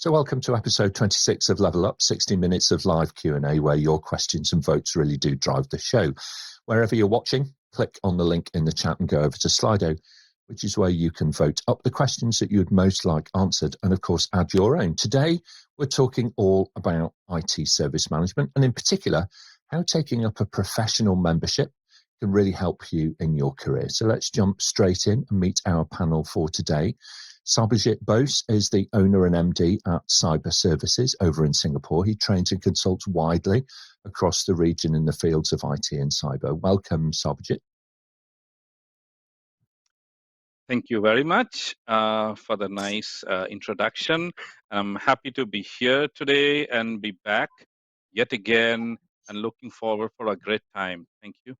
So welcome to episode 26 of Level Up, 60 minutes of live Q&A where your questions and votes really do drive the show. Wherever you're watching, click on the link in the chat and go over to Slido, which is where you can vote up the questions that you would most like answered and, of course, add your own. Today, we're talking all about IT service management and, in particular, how taking up a professional membership can really help you in your career. So let's jump straight in and meet our panel for today. Sarbojit Bose is the owner and MD at Cyberservices over in Singapore. He trains and consults widely across the region in the fields of IT and cyber. Welcome, Sarbojit. Thank you very much for the nice introduction. I'm happy to be here today and be back yet again and looking forward for a great time. Thank you.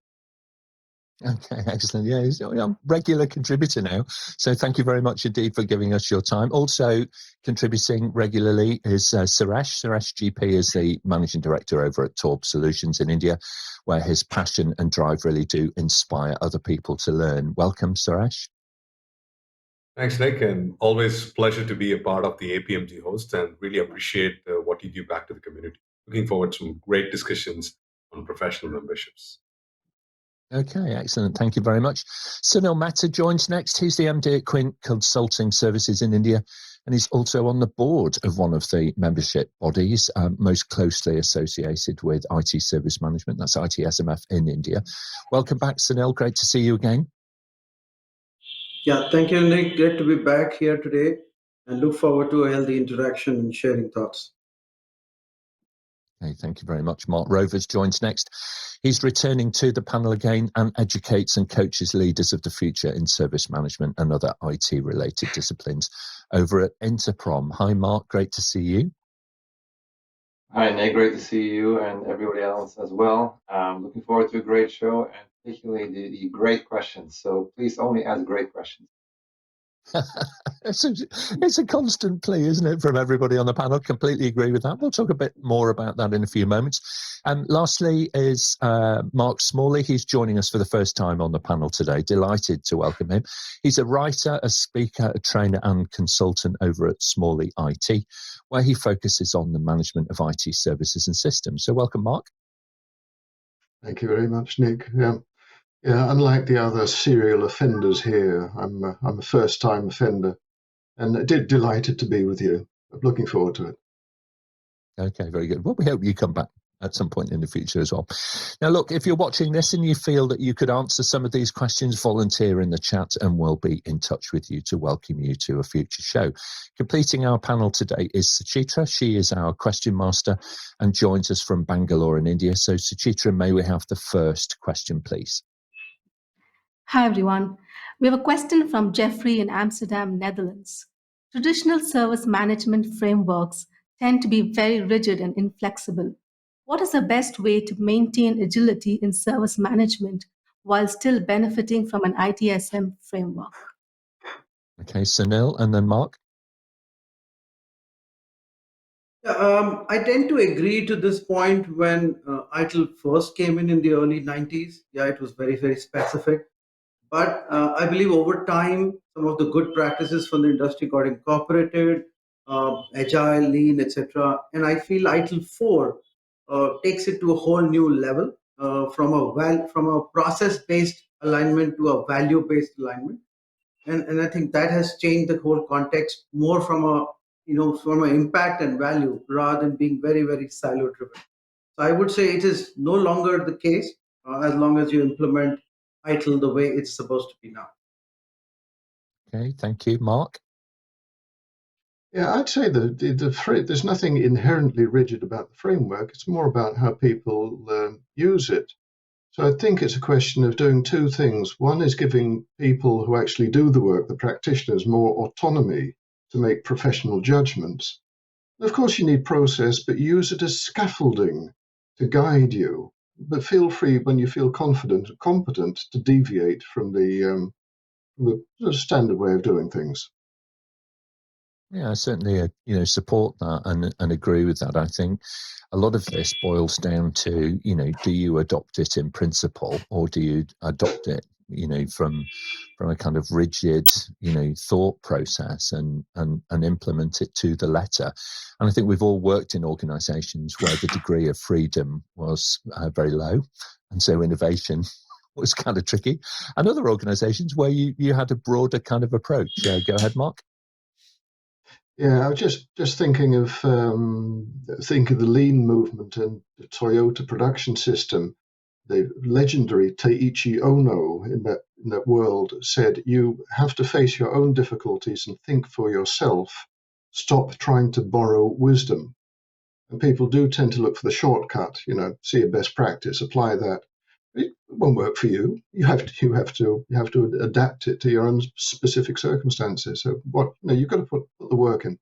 Okay, excellent. Yeah, he's a regular contributor now. So thank you very much indeed for giving us your time. Also contributing regularly is Suresh. Suresh GP is the managing director over at TauB Solutions in India, where his passion and drive really do inspire other people to learn. Welcome, Suresh. Thanks, Nick, and always pleasure to be a part of the APMG host and really appreciate what you give back to the community. Looking forward to some great discussions on professional memberships. Okay, excellent. Thank you very much. Sunil Mehta joins next. He's the MD at Quint Consulting Services in India, and he's also on the board of one of the membership bodies most closely associated with IT service management. That's ITSM in India. Welcome back, Sunil. Great to see you again. Yeah, thank you, Nick. Great to be back here today and look forward to a healthy interaction and sharing thoughts. Okay, thank you very much. Mart Rovers joins next. He's returning to the panel again and educates and coaches leaders of the future in service management and other IT-related disciplines over at INTERPROM. Hi, Mark. Great to see you. Hi, Nick. Great to see you and everybody else as well. Looking forward to a great show and particularly the great questions. So please only ask great questions. It's a constant plea, isn't it, from everybody on the panel? Completely agree with that. We'll talk a bit more about that in a few moments. And lastly is Mark Smalley. He's joining us for the first time on the panel today. Delighted to welcome him. He's a writer, a speaker, a trainer and consultant over at Smalley.IT, where he focuses on the management of IT services and systems. So welcome, Mark. Thank you very much, Nick. Yeah, unlike the other serial offenders here, I'm a first-time offender, and delighted to be with you. I'm looking forward to it. Okay, very good. Well, we hope you come back at some point in the future as well. Now, look, if you're watching this and you feel that you could answer some of these questions, volunteer in the chat and we'll be in touch with you to welcome you to a future show. Completing our panel today is Suchitra. She is our question master and joins us from Bangalore in India. So, Suchitra, may we have the first question, please? Hi, everyone. We have a question from Jeffrey in Amsterdam, Netherlands. Traditional service management frameworks tend to be very rigid and inflexible. What is the best way to maintain agility in service management while still benefiting from an ITSM framework? Okay, Sunil and then Mark. I tend to agree to this point when ITIL first came in the early 90s. Yeah, it was very, very specific. But I believe over time, some of the good practices from the industry got incorporated, agile, lean, etc. And I feel ITIL 4 takes it to a whole new level from a process-based alignment to a value-based alignment. And I think that has changed the whole context more from an impact and value rather than being very, very silo-driven. So I would say it is no longer the case as long as you implement ITIL the way it's supposed to be now. Okay, thank you. Mark? Yeah, I'd say that there's nothing inherently rigid about the framework. It's more about how people use it. So I think it's a question of doing two things. One is giving people who actually do the work, the practitioners, more autonomy to make professional judgments. And of course, you need process, but use it as scaffolding to guide you. But feel free when you feel confident and competent to deviate from the standard way of doing things. Yeah, I certainly support that and agree with that. I think a lot of this boils down to, do you adopt it in principle or do you adopt it from a kind of rigid, thought process and implement it to the letter. And I think we've all worked in organizations where the degree of freedom was very low. And so innovation was kind of tricky. And other organizations where you had a broader kind of approach. Go ahead, Mark. Yeah, I was just thinking of the lean movement and the Toyota production system. The legendary Taiichi Ono in that world said, "You have to face your own difficulties and think for yourself. Stop trying to borrow wisdom." And people do tend to look for the shortcut. See a best practice, apply that. It won't work for you. You have to adapt it to your own specific circumstances. So you've got to put the work in.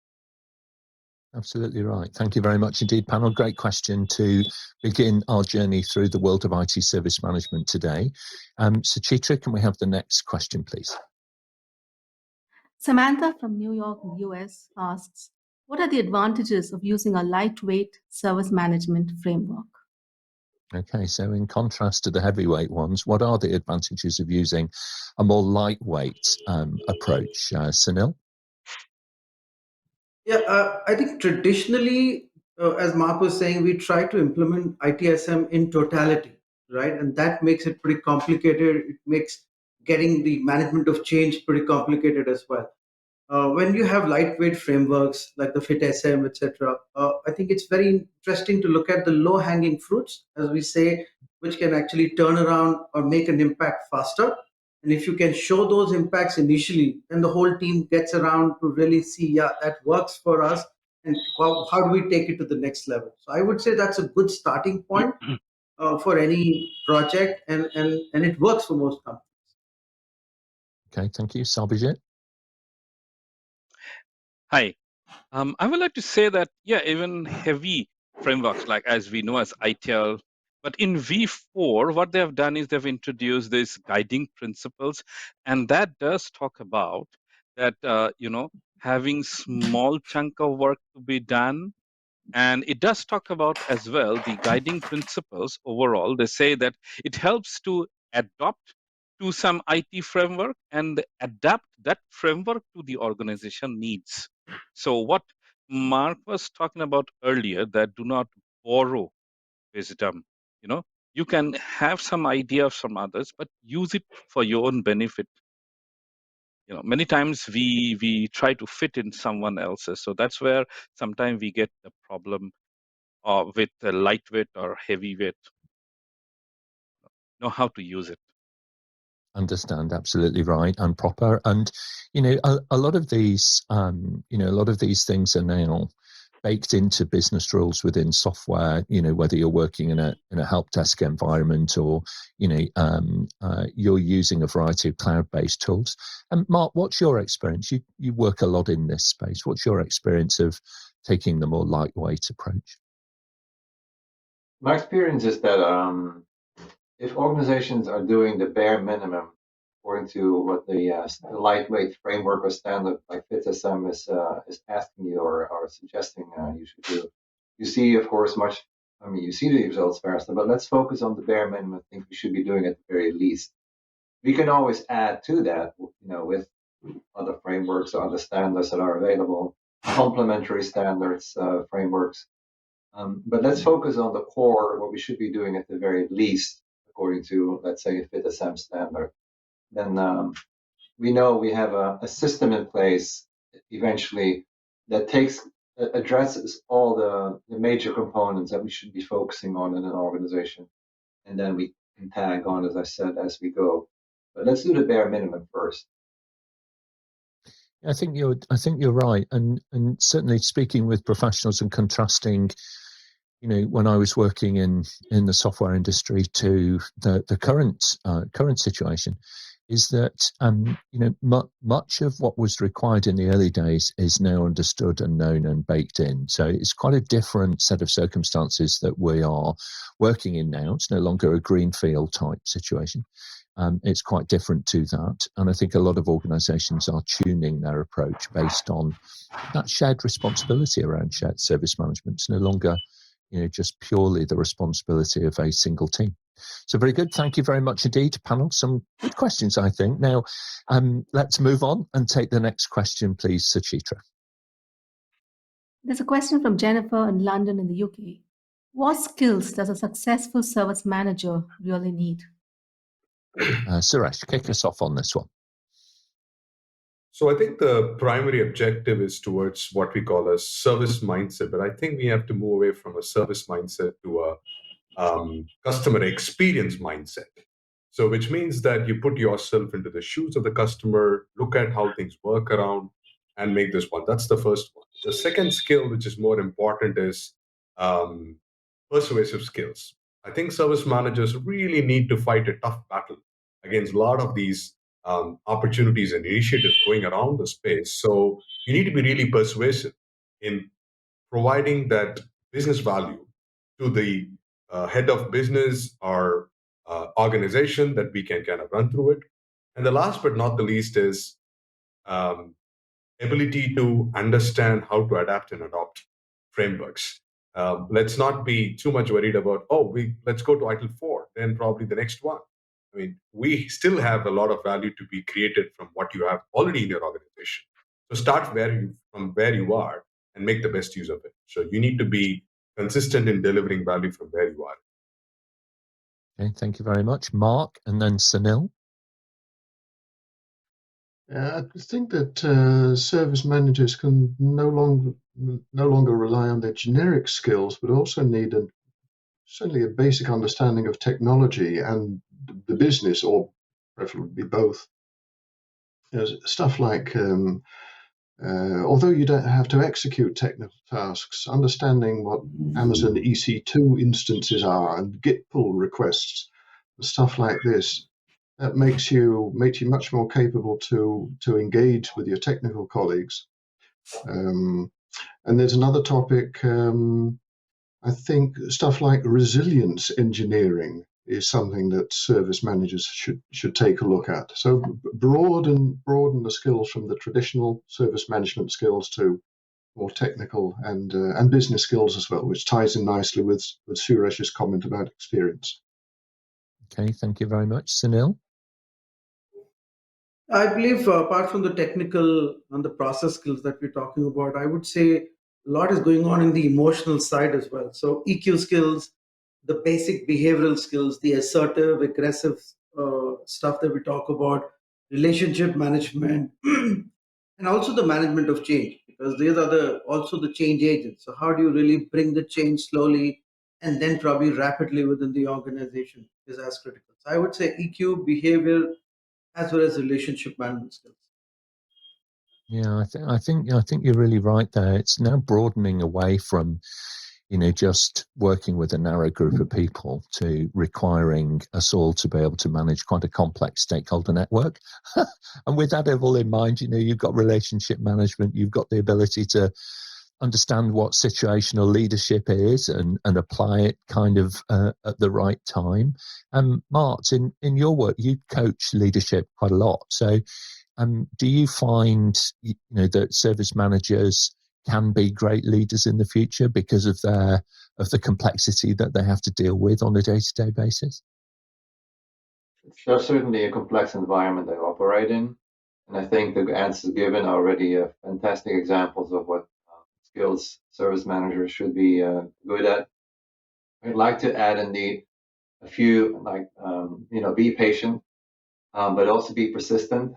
Absolutely right. Thank you very much indeed, panel. Great question to begin our journey through the world of IT service management today. Suchitra, can we have the next question, please? Samantha from New York, US asks, what are the advantages of using a lightweight service management framework? Okay, so in contrast to the heavyweight ones, what are the advantages of using a more lightweight approach? Sunil? Yeah, I think traditionally, as Mark was saying, we try to implement ITSM in totality, right? And that makes it pretty complicated. It makes getting the management of change pretty complicated as well. When you have lightweight frameworks like the FitSM, etc., I think it's very interesting to look at the low-hanging fruits, as we say, which can actually turn around or make an impact faster. And if you can show those impacts initially, then the whole team gets around to really see, yeah, that works for us, and how do we take it to the next level? So I would say that's a good starting point for any project, and it works for most companies. Okay, thank you. Sarbojit? Hi. I would like to say that, even heavy frameworks, like as we know as ITL, but in V4, what they have done is they've introduced these guiding principles, and that does talk about that, having small chunk of work to be done. And it does talk about as well the guiding principles overall. They say that it helps to adopt to some IT framework and adapt that framework to the organization needs. So what Mark was talking about earlier, that do not borrow wisdom. You can have some idea of some others, but use it for your own benefit. Many times we try to fit in someone else's. So that's where sometimes we get the problem with the lightweight or heavyweight. Know how to use it. Understand, absolutely right, and proper. And a lot of these things are now baked into business rules within software. Whether you're working in a help desk environment or you're using a variety of cloud-based tools. And Mark, what's your experience? You work a lot in this space. What's your experience of taking the more lightweight approach? My experience is that if organizations are doing the bare minimum according to what the lightweight framework or standard like FitSM is asking you or suggesting you should do, you see, of course, you see the results faster, but let's focus on the bare minimum. I think we should be doing at the very least. We can always add to that, with other frameworks or other standards that are available, complementary standards, frameworks. But let's focus on the core, what we should be doing at the very least, according to, let's say, a FitSM standard. Then we know we have a system in place eventually that addresses all the major components that we should be focusing on in an organization. And then we can tag on, as I said, as we go. But let's do the bare minimum first. I think you're right, and certainly speaking with professionals and contrasting, when I was working in the software industry to the current situation, is that much of what was required in the early days is now understood and known and baked in. So it's quite a different set of circumstances that we are working in now. It's no longer a greenfield type situation. It's quite different to that. And I think a lot of organizations are tuning their approach based on that shared responsibility around shared service management. It's no longer just purely the responsibility of a single team. So very good. Thank you very much indeed, panel. Some good questions, I think. Now, let's move on and take the next question, please, Suchitra. There's a question from Jennifer in London in the UK. What skills does a successful service manager really need? Suresh, kick us off on this one. So I think the primary objective is towards what we call a service mindset, but I think we have to move away from a service mindset to a customer experience mindset. So which means that you put yourself into the shoes of the customer, look at how things work around, and make this one. That's the first one. The second skill, which is more important, is persuasive skills. I think service managers really need to fight a tough battle against a lot of these opportunities and initiatives going around the space. So you need to be really persuasive in providing that business value to the head of business or organization that we can kind of run through it. And the last but not the least is ability to understand how to adapt and adopt frameworks. Let's not be too much worried about, let's go to ITIL 4, then probably the next one. I mean, we still have a lot of value to be created from what you have already in your organization. So start from where you are and make the best use of it. So you need to be consistent in delivering value from where you are. Okay, thank you very much. Mark, and then Sunil. I think that service managers can no longer rely on their generic skills, but also need certainly a basic understanding of technology and the business, or preferably both. Stuff like, although you don't have to execute technical tasks, understanding what Amazon EC2 instances are and Git pull requests, and stuff like this. That makes you much more capable to engage with your technical colleagues. And there's another topic. I think stuff like resilience engineering is something that service managers should take a look at. So broaden the skills from the traditional service management skills to more technical and business skills as well, which ties in nicely with Suresh's comment about experience. Okay, thank you very much. Sunil? I believe apart from the technical and the process skills that we're talking about, I would say a lot is going on in the emotional side as well. So EQ skills, the basic behavioral skills, the assertive, aggressive stuff that we talk about, relationship management, and also the management of change, because these are also the change agents. So how do you really bring the change slowly and then probably rapidly within the organization is as critical. So I would say EQ, behavior, as well as relationship management skills. Yeah, I think you're really right there. It's now broadening away from, just working with a narrow group of people to requiring us all to be able to manage quite a complex stakeholder network. And with that all in mind, you've got relationship management, you've got the ability to understand what situational leadership is and apply it kind of at the right time. Mart, in your work, you coach leadership quite a lot. So do you find that service managers can be great leaders in the future because of the complexity that they have to deal with on a day-to-day basis? It's certainly a complex environment they operate in, and I think the answers given are already fantastic examples of what skills service managers should be good at. I'd like to add indeed a few, like be patient, but also be persistent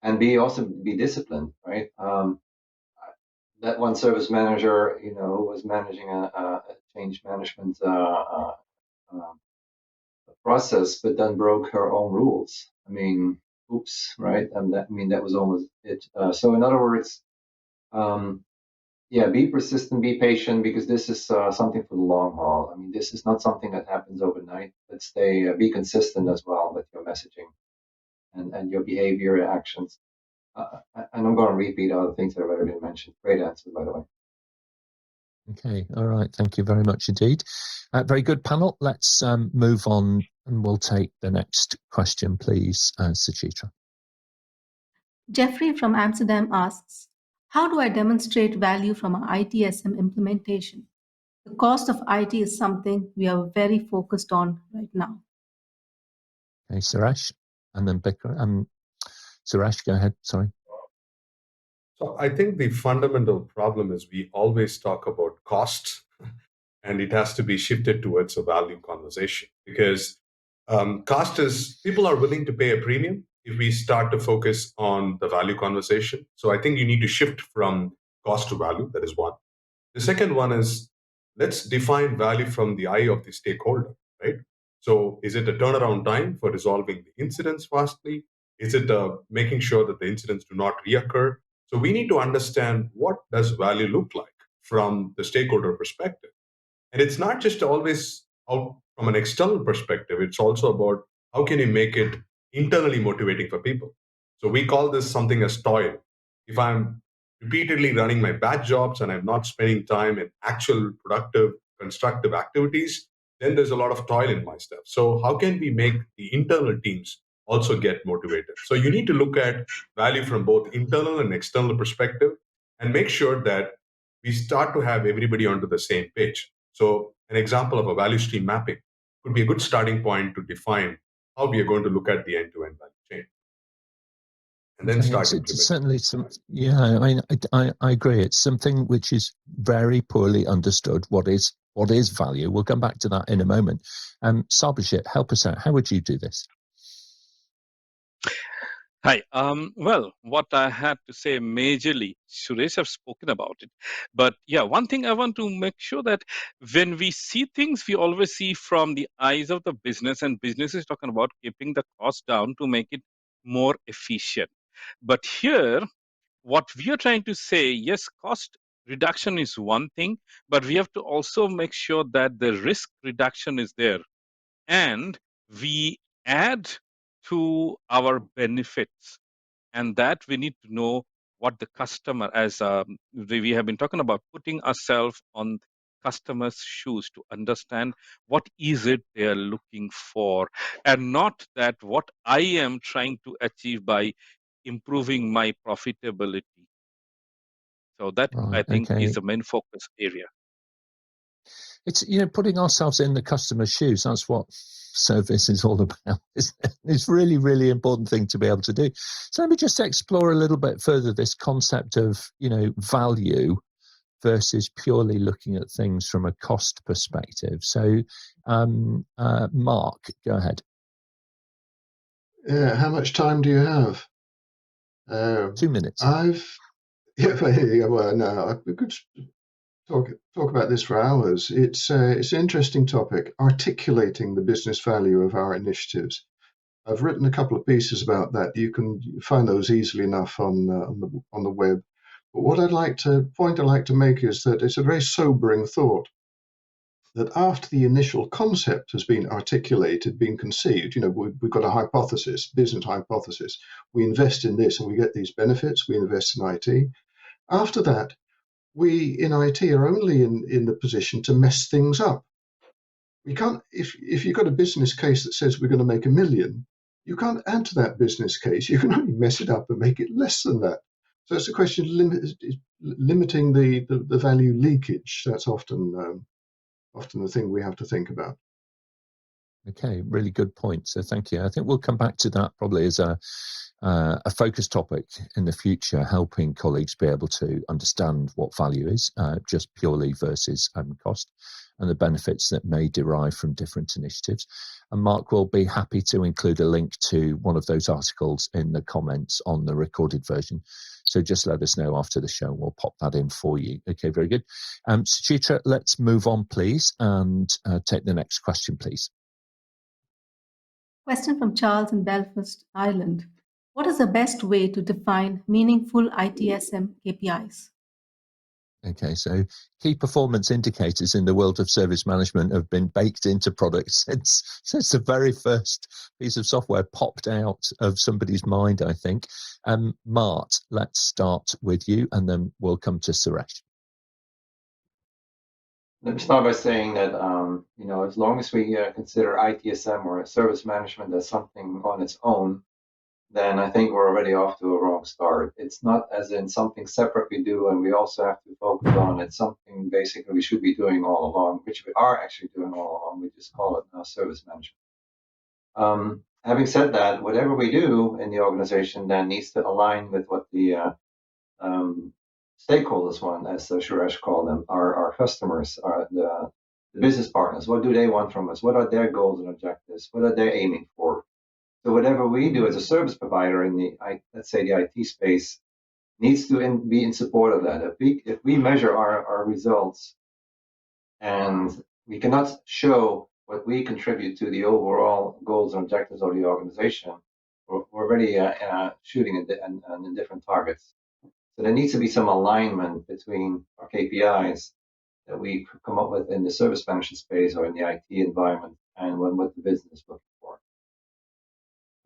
and be disciplined, right? That one service manager, who was managing a change management process, but then broke her own rules. Oops, right? And that was almost it. So in other words, be persistent, be patient, because this is something for the long haul. This is not something that happens overnight. But be consistent as well with your messaging and your behavior, your actions. And I'm going to repeat other things that have already been mentioned. Great answers, by the way. Okay, all right. Thank you very much indeed. Very good panel. Let's move on and we'll take the next question, please, Suchitra. Jeffrey from Amsterdam asks, how do I demonstrate value from an ITSM implementation? The cost of IT is something we are very focused on right now. Okay, Suresh, and then Bikram. Suresh, go ahead. Sorry. So I think the fundamental problem is we always talk about cost, and it has to be shifted towards a value conversation, because cost is, people are willing to pay a premium if we start to focus on the value conversation. So I think you need to shift from cost to value. That is one. The second one is, let's define value from the eye of the stakeholder, right? So is it a turnaround time for resolving the incidents fastly? Is it making sure that the incidents do not reoccur? So we need to understand, what does value look like from the stakeholder perspective? And it's not just always out from an external perspective, it's also about how can you make it internally motivating for people. So we call this something as toil. If I'm repeatedly running my bad jobs and I'm not spending time in actual productive, constructive activities, then there's a lot of toil in my stuff. So how can we make the internal teams also get motivated? So you need to look at value from both internal and external perspective, and make sure that we start to have everybody onto the same page. So an example of a value stream mapping could be a good starting point to define how we are going to look at the end-to-end value chain, and then start It's implementing. certainly some. Yeah, I mean, I agree. It's something which is very poorly understood. What is value? We'll come back to that in a moment. Sarbojit, help us out. How would you do this? Hi. Well, what I had to say majorly, Suresh have spoken about it. But yeah, one thing I want to make sure that when we see things, we always see from the eyes of the business, and business is talking about keeping the cost down to make it more efficient. But here, what we are trying to say, yes, cost reduction is one thing, but we have to also make sure that the risk reduction is there, and we add to our benefits, and that we need to know what the customer, as we have been talking about, putting ourselves on customers shoes to understand what is it they are looking for, and not that what I am trying to achieve by improving my profitability. So that, Right. I think, Okay. is the main focus area. It's, putting ourselves in the customer's shoes. That's what service is all about, isn't it? It's really, really important thing to be able to do. So let me just explore a little bit further this concept of, value versus purely looking at things from a cost perspective. So, Mark, go ahead. Yeah, how much time do you have? 2 minutes. Well, no, we could talk about this for hours. It's an interesting topic, articulating the business value of our initiatives. I've written a couple of pieces about that. You can find those easily enough on the web. But what I'd like to make is that it's a very sobering thought that after the initial concept has been articulated, been conceived, we've got a hypothesis, business hypothesis. We invest in this and we get these benefits. We invest in IT. After that, we in IT are only in the position to mess things up. We can't, if you've got a business case that says we're going to make $1 million, you can't add to that business case. You can only mess it up and make it less than that. So it's a question of limiting the value leakage. That's often the thing we have to think about. Okay, really good point. So thank you. I think we'll come back to that probably as a focus topic in the future, helping colleagues be able to understand what value is, just purely versus cost, and the benefits that may derive from different initiatives. And Mark will be happy to include a link to one of those articles in the comments on the recorded version. So just let us know after the show. We'll pop that in for you. Okay, very good. Suchitra, let's move on, please, and take the next question, please. Question from Charles in Belfast, Ireland. What is the best way to define meaningful ITSM KPIs? Okay, so key performance indicators in the world of service management have been baked into products since the very first piece of software popped out of somebody's mind, I think. Mart, let's start with you, and then we'll come to Suresh. Let me start by saying that, as long as we consider ITSM or service management as something on its own, then I think we're already off to a wrong start. It's not as in something separate we do and we also have to focus on. It's something basically we should be doing all along, which we are actually doing all along. We just call it now service management. Having said that, whatever we do in the organization then needs to align with what the stakeholders want, as Suresh called them, our customers, the business partners. What do they want from us? What are their goals and objectives? What are they aiming for? So whatever we do as a service provider in the, let's say, the IT space, needs to be in support of that. If we measure our results and we cannot show what we contribute to the overall goals and objectives of the organization, we're already shooting in different targets. So there needs to be some alignment between our KPIs that we come up with in the service management space or in the IT environment and what the business is looking for.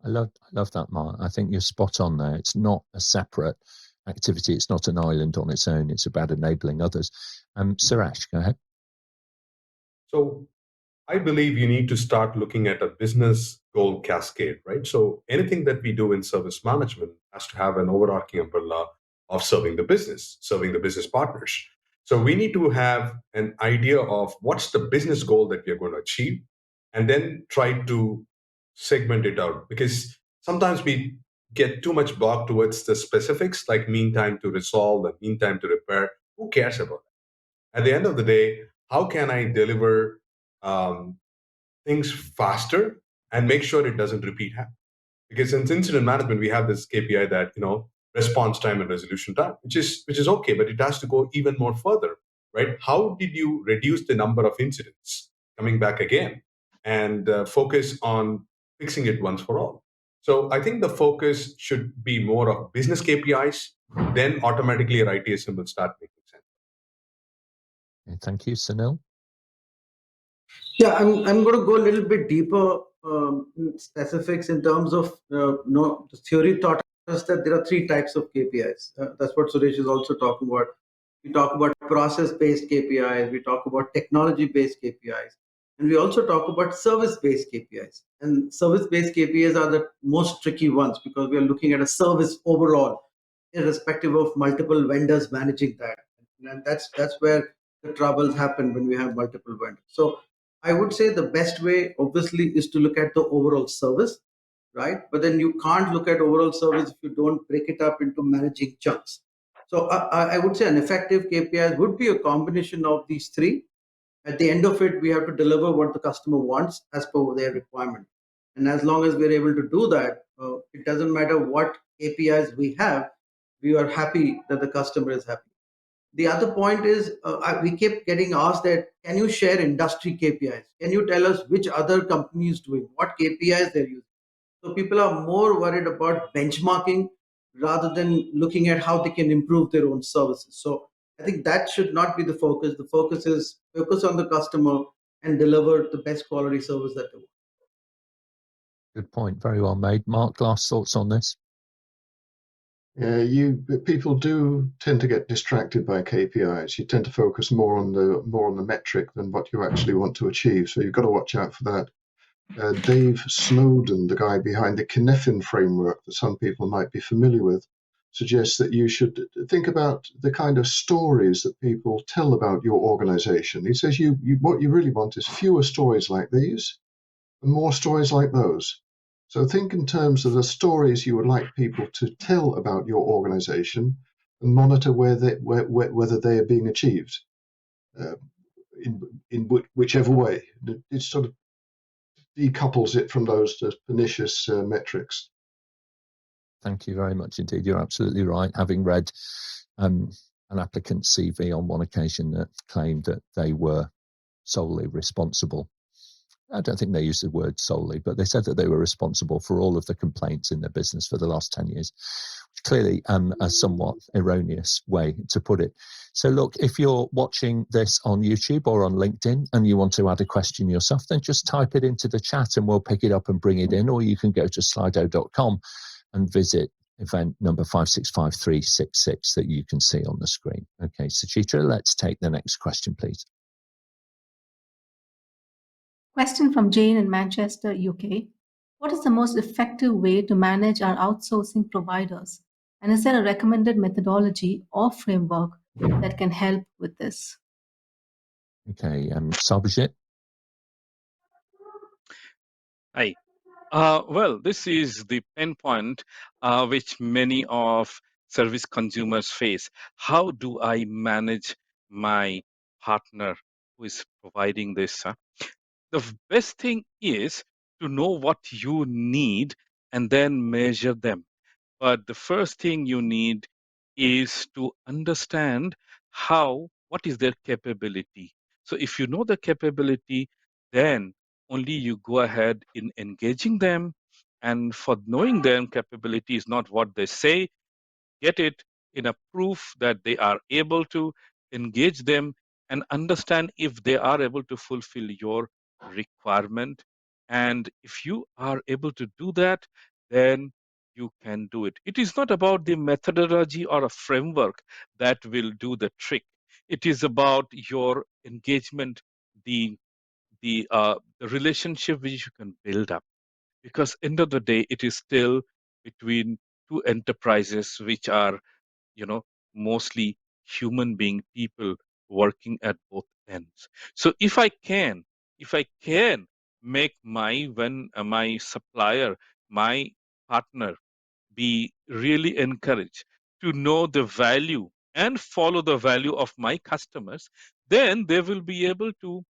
I love that, Mark. I think you're spot on there. It's not a separate activity. It's not an island on its own. It's about enabling others. Suresh, go ahead. So I believe you need to start looking at a business goal cascade, right? So anything that we do in service management has to have an overarching umbrella of serving the business partners. So we need to have an idea of what's the business goal that we are going to achieve, and then try to segment it out, because sometimes we get too much bogged towards the specifics, like mean time to resolve and mean time to repair. Who cares about that? At the end of the day, how can I deliver things faster and make sure it doesn't repeat happen? Because in incident management, we have this KPI that, response time and resolution time, which is okay, but it has to go even more further, right? How did you reduce the number of incidents coming back again, and focus on fixing it once for all? So I think the focus should be more of business KPIs, then automatically your ITSM will start making sense. Okay, thank you, Sunil. Yeah, I'm going to go a little bit deeper in specifics in terms of the theory taught us that there are three types of KPIs. That's what Suresh is also talking about. We talk about process-based KPIs, we talk about technology-based KPIs, and we also talk about service-based KPIs. And service-based KPIs are the most tricky ones because we are looking at a service overall, irrespective of multiple vendors managing that. And that's where the troubles happen when we have multiple vendors. So I would say the best way, obviously, is to look at the overall service, right? But then you can't look at overall service if you don't break it up into managing chunks. So I would say an effective KPI would be a combination of these three. At the end of it, we have to deliver what the customer wants as per their requirement. And as long as we're able to do that, it doesn't matter what KPIs we have, we are happy that the customer is happy. The other point is we keep getting asked that, can you share industry KPIs? Can you tell us which other companies doing, what KPIs they're using? So people are more worried about benchmarking rather than looking at how they can improve their own services. So I think that should not be the focus. The focus is focus on the customer and deliver the best quality service that they want. Good point. Very well made. Mark, last thoughts on this? People do tend to get distracted by KPIs. You tend to focus more on the metric than what you actually want to achieve. So you've got to watch out for that. Dave Snowden, the guy behind the Kinefin framework that some people might be familiar with, suggests that you should think about the kind of stories that people tell about your organization. He says what you really want is fewer stories like these and more stories like those. So think in terms of the stories you would like people to tell about your organization and monitor whether they are being achieved in whichever way. It sort of decouples it from those pernicious metrics. Thank you very much indeed. You're absolutely right. Having read an applicant's CV on one occasion that claimed that they were solely responsible. I don't think they used the word solely, but they said that they were responsible for all of the complaints in their business for the last 10 years. Clearly a somewhat erroneous way to put it. So look, if you're watching this on YouTube or on LinkedIn and you want to add a question yourself, then just type it into the chat and we'll pick it up and bring it in, or you can go to slido.com and visit event number 565366 that you can see on the screen. Okay, Suchitra, let's take the next question, please. Question from Jane in Manchester, UK. What is the most effective way to manage our outsourcing providers? And is there a recommended methodology or framework that can help with this? Okay, Sarbojit? Hi. Well, this is the pain point which many of service consumers face. How do I manage my partner who is providing this? The best thing is to know what you need and then measure them. But the first thing you need is to understand what is their capability. So if you know the capability, then only you go ahead in engaging them. And for knowing their capability is not what they say, get it in a proof that they are able to engage them and understand if they are able to fulfill your requirement. And if you are able to do that, then you can do it. It is not about the methodology or a framework that will do the trick. It is about your engagement, the relationship which you can build up, because end of the day it is still between two enterprises which are, you know, mostly human being people working at both ends. So if I can make my supplier, my partner, be really encouraged to know the value and follow the value of my customers, then they will be able to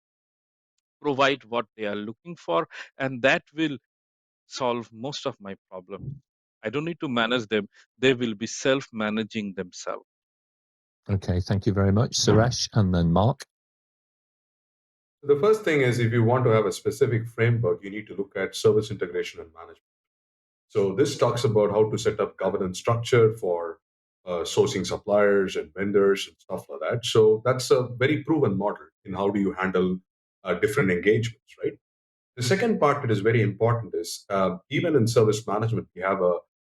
provide what they are looking for, and that will solve most of my problems. I don't need to manage them. They will be self-managing themselves. Okay, thank you very much. Suresh and then Mark. The first thing is, if you want to have a specific framework, you need to look at service integration and management. So this talks about how to set up governance structure for sourcing suppliers and vendors and stuff like that. So that's a very proven model in how do you handle different engagements, right? The second part that is very important is even in service management, we have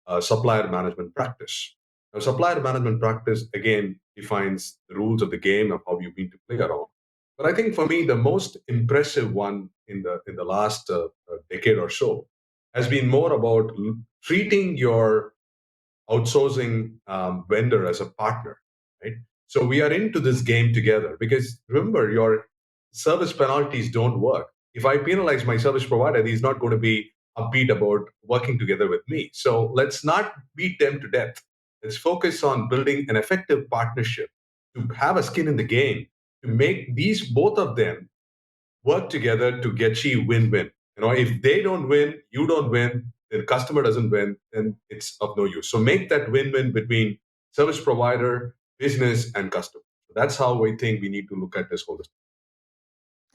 a supplier management practice. Now, supplier management practice, again, defines the rules of the game of how you need to play around. But I think for me, the most impressive one in the last decade or so has been more about treating your outsourcing vendor as a partner, right? So we are into this game together because remember, your service penalties don't work. If I penalize my service provider, he's not going to be upbeat about working together with me. So let's not beat them to death. Let's focus on building an effective partnership to have a skin in the game, to make these both of them work together to achieve win-win. If they don't win, you don't win, the customer doesn't win, then it's of no use. So make that win-win between service provider, business, and customer. So that's how I think we need to look at this whole thing.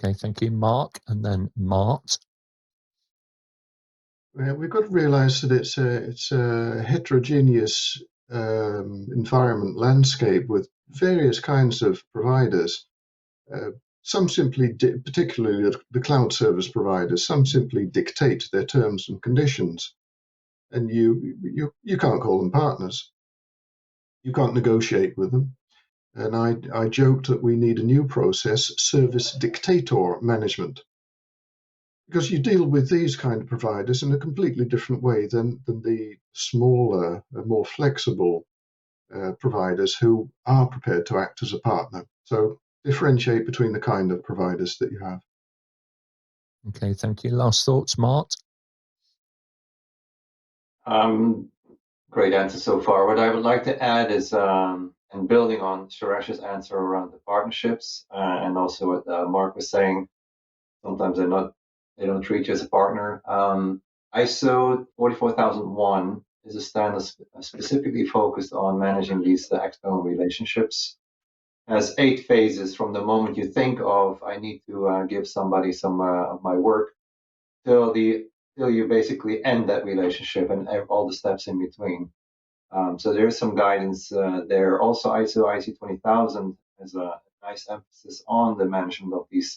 Okay, thank you. Mark and then Mart. We've got to realize that it's a heterogeneous environment landscape with various kinds of providers. Some simply, particularly the cloud service providers, some simply dictate their terms and conditions, and you can't call them partners. You can't negotiate with them. And I joked that we need a new process, service dictator management, because you deal with these kind of providers in a completely different way than the smaller, more flexible providers who are prepared to act as a partner. So differentiate between the kind of providers that you have. Okay, thank you. Last thoughts, Mart? Great answer so far. What I would like to add is, and building on Suresh's answer around the partnerships, and also what Mark was saying, sometimes they don't treat you as a partner. ISO 44001 is a standard specifically focused on managing these external relationships. It has 8 phases from the moment you think of, I need to give somebody some of my work, till you basically end that relationship and all the steps in between. So there's some guidance there. Also, ISO 20000 has a nice emphasis on the management of these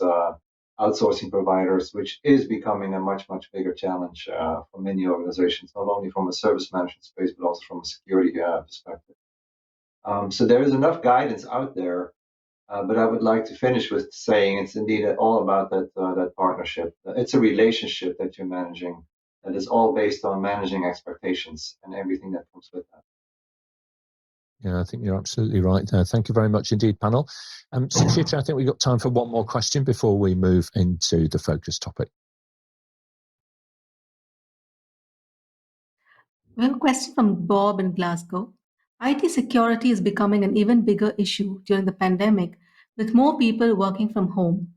outsourcing providers, which is becoming a much bigger challenge for many organizations, not only from a service management space, but also from a security perspective. So there is enough guidance out there, but I would like to finish with saying it's indeed all about that partnership. It's a relationship that you're managing, that is all based on managing expectations and everything that comes with that. Yeah, I think you're absolutely right there. Thank you very much indeed, panel. Suchitra, I think we've got time for one more question before we move into the focus topic. We have a question from Bob in Glasgow. IT security is becoming an even bigger issue during the pandemic, with more people working from home.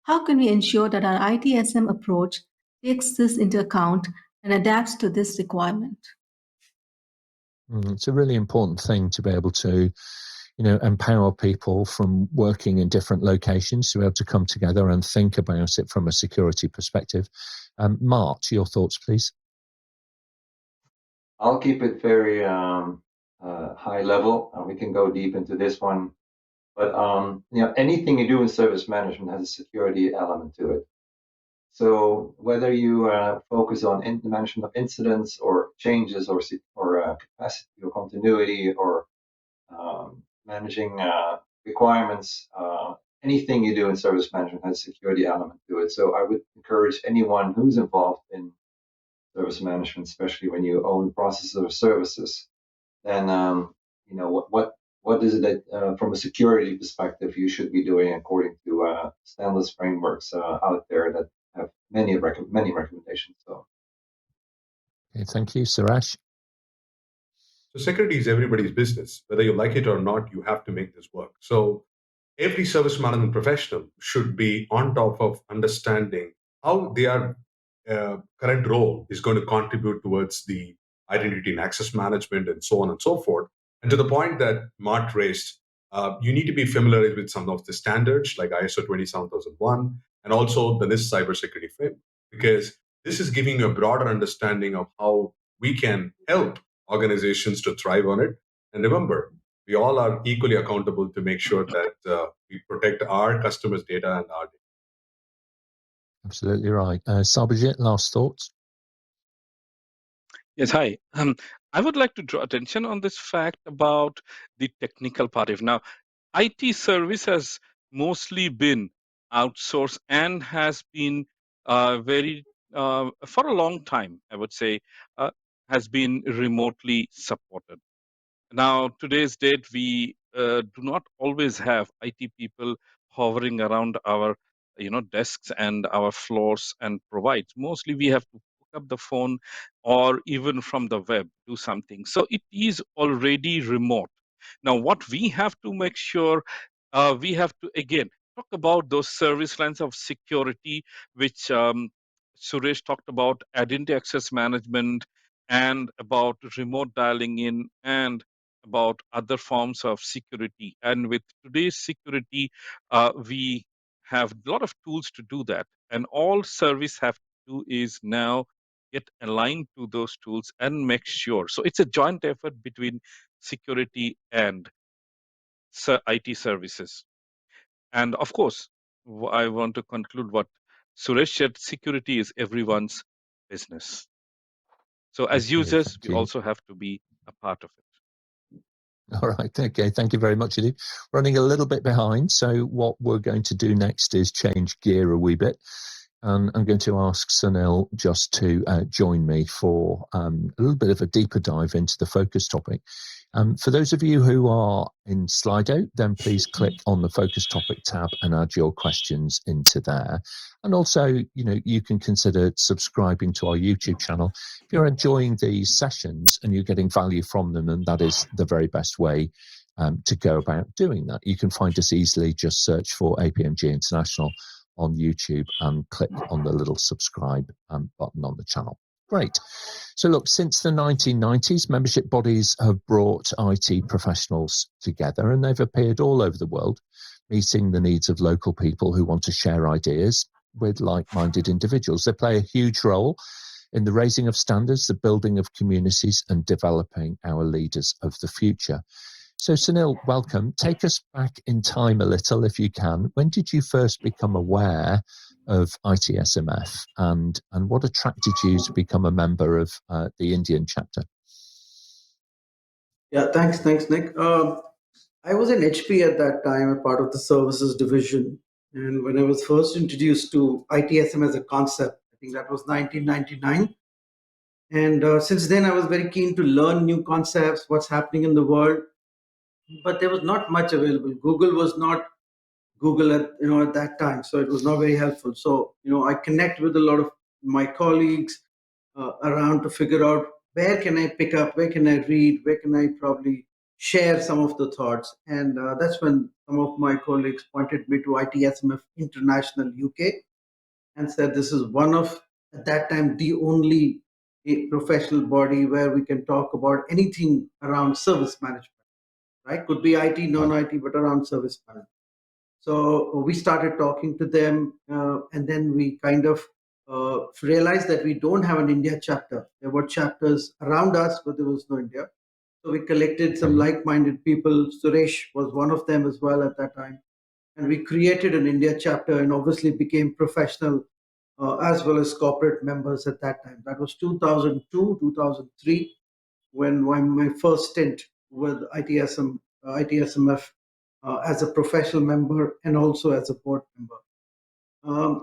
How can we ensure that our ITSM approach takes this into account and adapts to this requirement? It's a really important thing to be able to, empower people from working in different locations to be able to come together and think about it from a security perspective. Mart, your thoughts, please. I'll keep it very high level. We can go deep into this one, but anything you do in service management has a security element to it. So whether you focus on the management of incidents or changes or capacity or continuity or managing requirements, anything you do in service management has a security element to it. So I would encourage anyone who's involved in service management, especially when you own processes or services, then what is it that from a security perspective you should be doing according to standards frameworks out there that have many recommendations. So, okay, thank you, Suresh. So security is everybody's business. Whether you like it or not, you have to make this work. So every service management professional should be on top of understanding how their current role is going to contribute towards the identity and access management and so on and so forth. And to the point that Mart raised, you need to be familiar with some of the standards like ISO 27001 and also the NIST cybersecurity framework, because this is giving you a broader understanding of how we can help organizations to thrive on it. And remember, we all are equally accountable to make sure that we protect our customers' data and our data. Absolutely right. Sarbojit, last thoughts? Yes, hi. I would like to draw attention on this fact about the technical part. If now IT service has mostly been outsourced and has been very for a long time, I would say, has been remotely supported. Now, today's date, we do not always have IT people hovering around our, desks and our floors and provide. Mostly, we have to pick up the phone or even from the web do something. So it is already remote. Now, what we have to make sure, we have to again talk about those service lines of security, which Suresh talked about, identity access management, and about remote dialing in, and about other forms of security. And with today's security, we have a lot of tools to do that. And all service have to do is now get aligned to those tools and make sure. So it's a joint effort between security and IT services. And of course, I want to conclude what Suresh said: security is everyone's business. So as Okay, users, thank we you. also have to be a part of it. All right. Okay. Thank you very much, indeed. Running a little bit behind. So what we're going to do next is change gear a wee bit. I'm going to ask Sunil just to join me for a little bit of a deeper dive into the focus topic. For those of you who are in Slido, then please click on the focus topic tab and add your questions into there. And also, you can consider subscribing to our YouTube channel. If you're enjoying these sessions and you're getting value from them, and that is the very best way to go about doing that. You can find us easily, just search for APMG International on YouTube and click on the little subscribe button on the channel. Great. So look, since the 1990s, membership bodies have brought IT professionals together, and they've appeared all over the world, meeting the needs of local people who want to share ideas with like-minded individuals. They play a huge role in the raising of standards, the building of communities, and developing our leaders of the future. So Sunil, welcome. Take us back in time a little, if you can. When did you first become aware of ITSMF, and what attracted you to become a member of the Indian chapter? Yeah, thanks, Nick. I was in HP at that time, a part of the services division. And when I was first introduced to ITSM as a concept, I think that was 1999. And since then, I was very keen to learn new concepts, what's happening in the world. But there was not much available. Google was not Google at that time, so it was not very helpful. So I connect with a lot of my colleagues around to figure out where can I pick up, where can I read, where can I probably share some of the thoughts, and that's when some of my colleagues pointed me to ITSM International UK and said this is one of at that time the only professional body where we can talk about anything around service management, right? Could be IT, non-IT, but around service management. So we started talking to them, and then we kind of realized that we don't have an India chapter. There were chapters around us, but there was no India. So we collected some like-minded people. Suresh was one of them as well at that time. And we created an India chapter and obviously became professional as well as corporate members at that time. That was 2002, 2003, when my first stint with ITSMF as a professional member and also as a board member.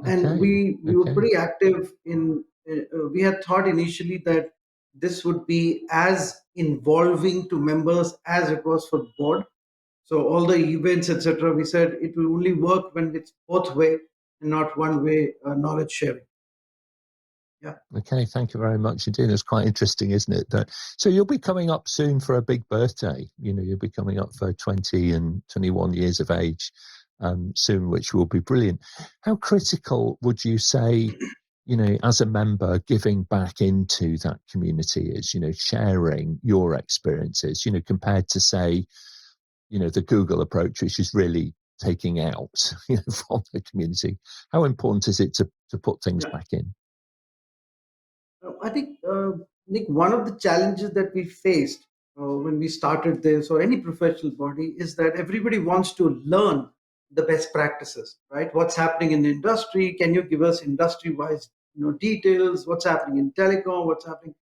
And we were pretty active we had thought initially that this would be as involving to members as it was for board. So all the events, etc., we said it will only work when it's both way and not one way knowledge sharing. Yeah. Okay, thank you very much indeed. It's quite interesting, isn't it? So you'll be coming up soon for a big birthday. You'll be coming up for 20 and 21 years of age soon, which will be brilliant. How critical would you say, as a member, giving back into that community is, sharing your experiences, compared to, say, the Google approach, which is really taking out, from the community? How important is it to put things back in? I think, Nick, one of the challenges that we faced when we started this or any professional body is that everybody wants to learn the best practices, right? What's happening in the industry? Can you give us industry-wise, details? What's happening in telecom? What's happening?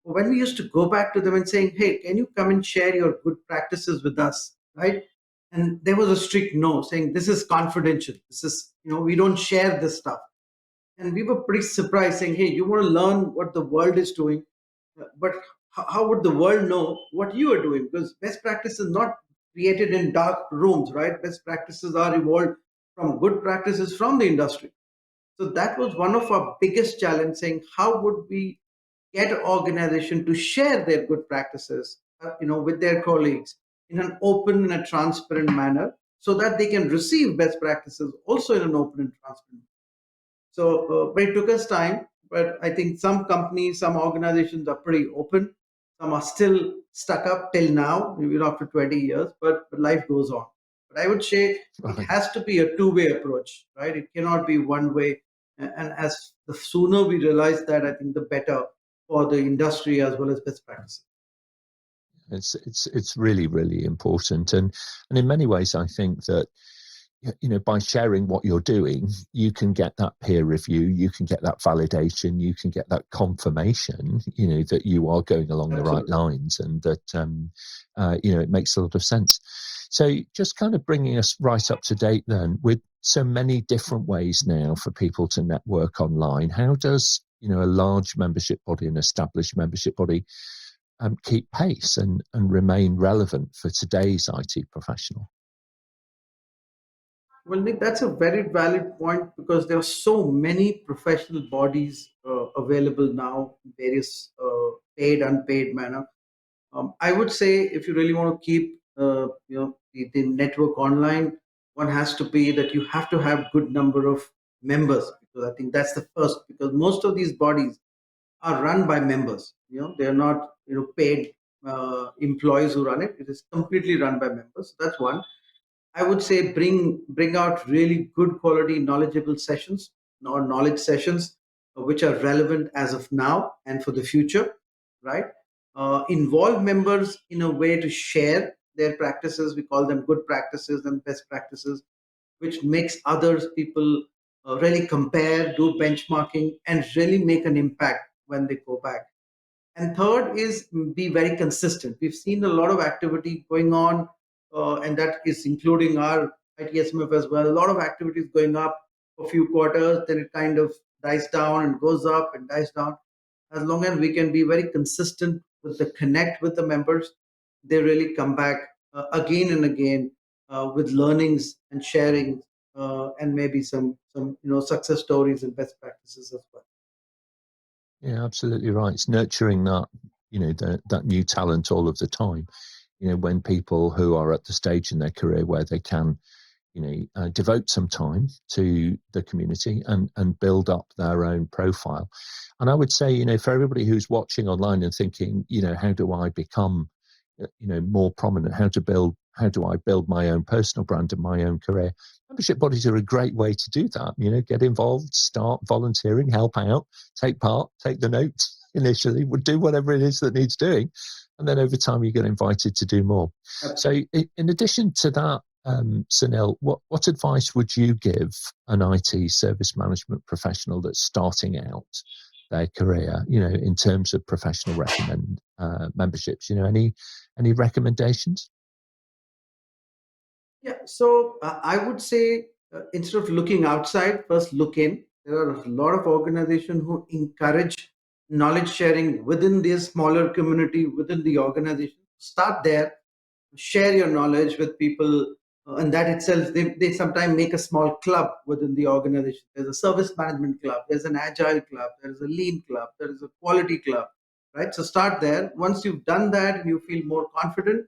When we used to go back to them and saying, "Hey, can you come and share your good practices with us?" Right? And there was a strict no, saying this is confidential. This is, we don't share this stuff. And we were pretty surprised, saying, "Hey, you want to learn what the world is doing, but how would the world know what you are doing? Because best practice is not created in dark rooms, right? Best practices are evolved from good practices from the industry." So that was one of our biggest challenge, saying how would we get an organization to share their good practices, with their colleagues in an open and a transparent manner, so that they can receive best practices also in an open and transparent. So, but it took us time. But I think some companies, some organizations are pretty open. Some are still stuck up till now, maybe after 20 years, but life goes on. But I would say it has to be a two-way approach, right? It cannot be one way. And as the sooner we realize that, I think the better for the industry as well as best practices. It's really, really important. And in many ways, I think that, by sharing what you're doing, you can get that peer review, you can get that validation, you can get that confirmation, that you are going along the right lines, and that, it makes a lot of sense. So just kind of bringing us right up to date then, with so many different ways now for people to network online, how does, a large membership body, an established membership body, keep pace and remain relevant for today's IT professional? Well, Nick, that's a very valid point, because there are so many professional bodies available now, in various paid, unpaid manner. I would say if you really want to keep, the network online, one has to be that you have to have good number of members, because I think that's the first. Because most of these bodies are run by members. They are not paid employees who run it. It is completely run by members. So that's one. I would say bring out really good quality knowledgeable sessions or knowledge sessions which are relevant as of now and for the future, right? Involve members in a way to share their practices. We call them good practices and best practices, which makes others people really compare, do benchmarking, and really make an impact when they go back. And third is be very consistent. We've seen a lot of activity going on, and that is including our ITSMF as well. A lot of activities going up for a few quarters, then it kind of dies down and goes up and dies down. as long as we can be very consistent with the connect with the members, they really come back again and again with learnings and sharing, and maybe some success stories and best practices as well. Yeah, absolutely right. It's nurturing that, that new talent all of the time. When people who are at the stage in their career where they can, devote some time to the community and build up their own profile. And I would say, for everybody who's watching online and thinking, how do I become, more prominent? How do I build my own personal brand and my own career? Membership bodies are a great way to do that. Get involved, start volunteering, help out, take part, take the notes initially, do whatever it is that needs doing. And then over time, you get invited to do more. Absolutely. So in addition to that, Sunil, what advice would you give an IT service management professional that's starting out their career, in terms of professional memberships? Any recommendations? Yeah, so I would say instead of looking outside, first look in. There are a lot of organizations who encourage knowledge sharing within their smaller community, within the organization. Start there, share your knowledge with people, and that itself, they sometimes make a small club within the organization. There's a service management club, there's an agile club, there's a lean club, there is a quality club, right? So start there. Once you've done that and you feel more confident,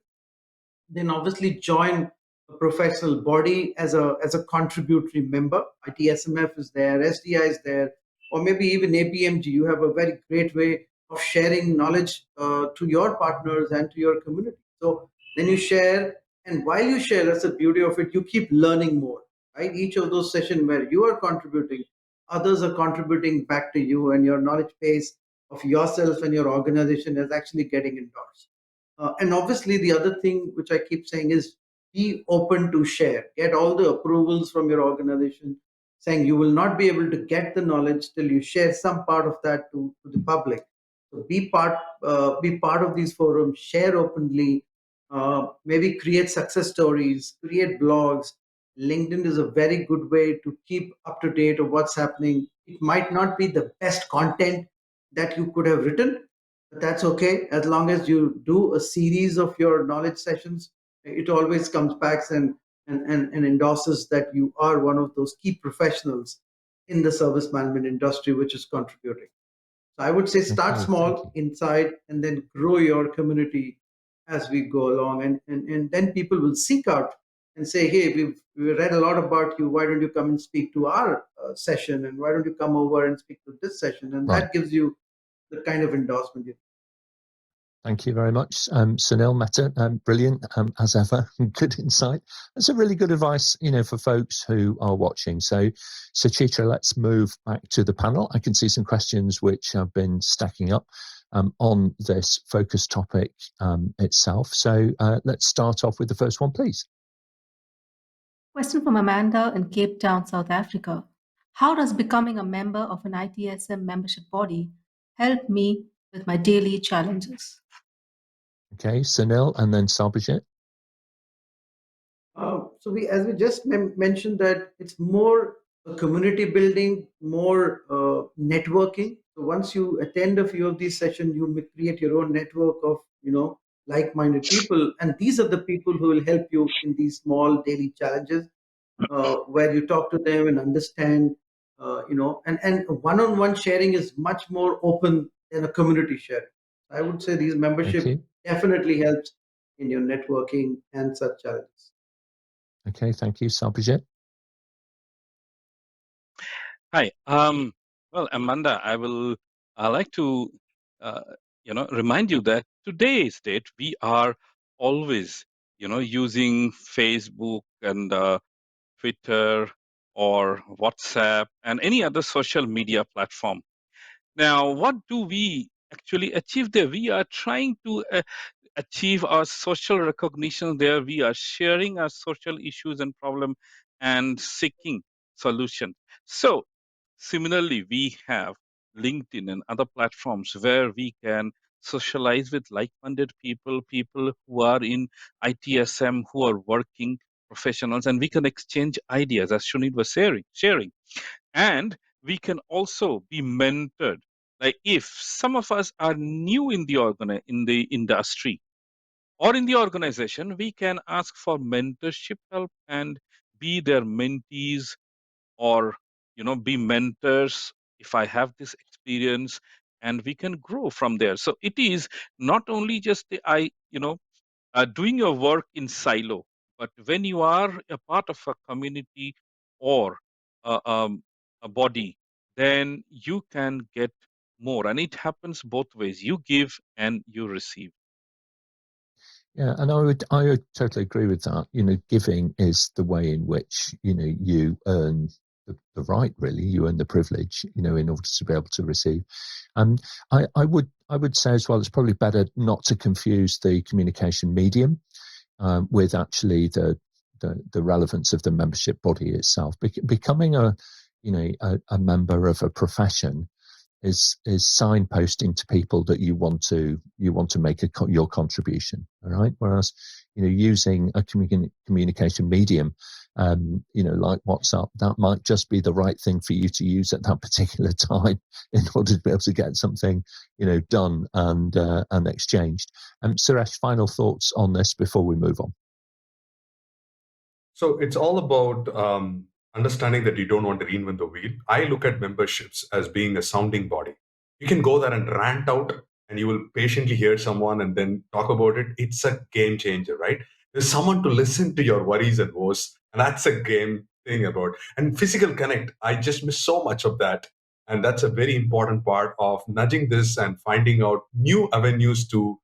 then obviously join a professional body as a contributory member. ITSMF is there, SDI is there, or maybe even APMG. You have a very great way of sharing knowledge to your partners and to your community. So then you share, and while you share, that's the beauty of it, you keep learning more, right? Each of those sessions where you are contributing, others are contributing back to you, and your knowledge base of yourself and your organization is actually getting endorsed. And obviously, the other thing which I keep saying is be open to share. Get all the approvals from your organization, saying you will not be able to get the knowledge till you share some part of that to the public. So be part of these forums. Share openly. Maybe create success stories. Create blogs. LinkedIn is a very good way to keep up to date of what's happening. It might not be the best content that you could have written, but that's okay. As long as you do a series of your knowledge sessions, it always comes back and endorses that you are one of those key professionals in the service management industry, which is contributing. So I would say start small inside and then grow your community as we go along. And then people will seek out and say, hey, we've read a lot about you. Why don't you come and speak to our session? And why don't you come over and speak to this session? And that gives you the kind of endorsement you need. Thank you very much, Sunil Mehta. Brilliant as ever. Good insight. That's a really good advice, for folks who are watching. So, Suchitra, let's move back to the panel. I can see some questions which have been stacking up on this focus topic itself. So, let's start off with the first one, please. Question from Amanda in Cape Town, South Africa. How does becoming a member of an ITSM membership body help me with my daily challenges? Okay, Sunil, and then Sarbojit. So as we just mentioned, that it's more community building, more networking. So once you attend a few of these sessions, you may create your own network of like-minded people, and these are the people who will help you in these small daily challenges, where you talk to them and understand. And one-on-one sharing is much more open than a community sharing. I would say these membership definitely helps in your networking and such challenges. Okay, thank you, Sarbojit. Hi. Well, Amanda, I like to remind you that today's date we are always using Facebook and Twitter or WhatsApp and any other social media platform. Now, what do we actually achieve there? We are trying to achieve our social recognition there. We are sharing our social issues and problem and seeking solution. So similarly, we have LinkedIn and other platforms where we can socialize with like-minded people, people who are in ITSM, who are working professionals, and we can exchange ideas, as Sunil was sharing. And we can also be mentored Like if some of us are new in the industry or in the organization, we can ask for mentorship help and be their mentees, or be mentors if I have this experience, and we can grow from there. So it is not only just doing your work in silo, but when you are a part of a community or a body, then you can get more, and it happens both ways. You give and you receive. Yeah, and I would totally agree with that. Giving is the way in which you earn the right. Really, you earn the privilege. In order to be able to receive. I would say as well, it's probably better not to confuse the communication medium with actually the relevance of the membership body itself. Becoming a member of a profession is signposting to people that you want to make your contribution. All right. Whereas using a communication medium, like WhatsApp, that might just be the right thing for you to use at that particular time in order to be able to get something done and exchanged. Suresh, final thoughts on this before we move on. So it's all about understanding that you don't want to reinvent the wheel. I look at memberships as being a sounding body. You can go there and rant out, and you will patiently hear someone and then talk about it. It's a game changer, right? There's someone to listen to your worries and woes, and that's a game thing about. And physical connect, I just miss so much of that. And that's a very important part of nudging this and finding out new avenues to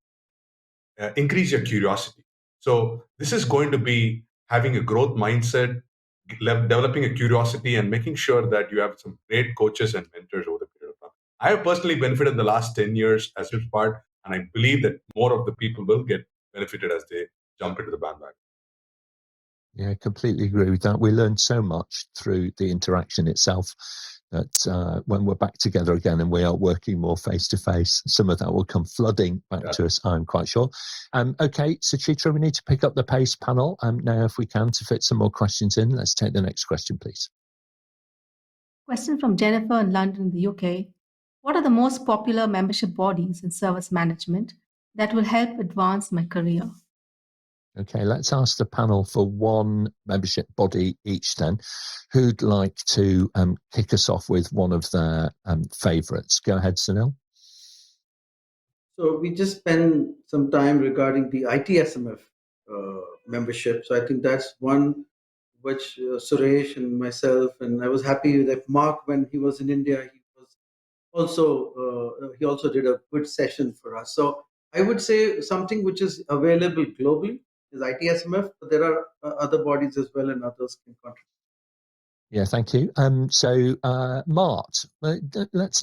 increase your curiosity. So this is going to be having a growth mindset, developing a curiosity, and making sure that you have some great coaches and mentors over the period of time. I have personally benefited in the last 10 years as this part, and I believe that more of the people will get benefited as they jump into the bandwagon. Yeah, completely agree with that. We learned so much through the interaction itself that when we're back together again and we are working more face to face, some of that will come flooding back to us, I'm quite sure. Okay, Suchitra, we need to pick up the pace, panel. Now, if we can, to fit some more questions in, let's take the next question, please. Question from Jennifer in London, the UK. What are the most popular membership bodies in service management that will help advance my career? Okay, let's ask the panel for one membership body each then. Who'd like to kick us off with one of their favourites? Go ahead, Sunil. So we just spent some time regarding the ITSMF membership. So I think that's one which Suresh and myself, and I was happy that Mark, when he was in India, he also did a good session for us. So I would say something which is available globally is ITSMF, but there are other bodies as well, and others can contribute. Yeah, thank you. So, Mart, let's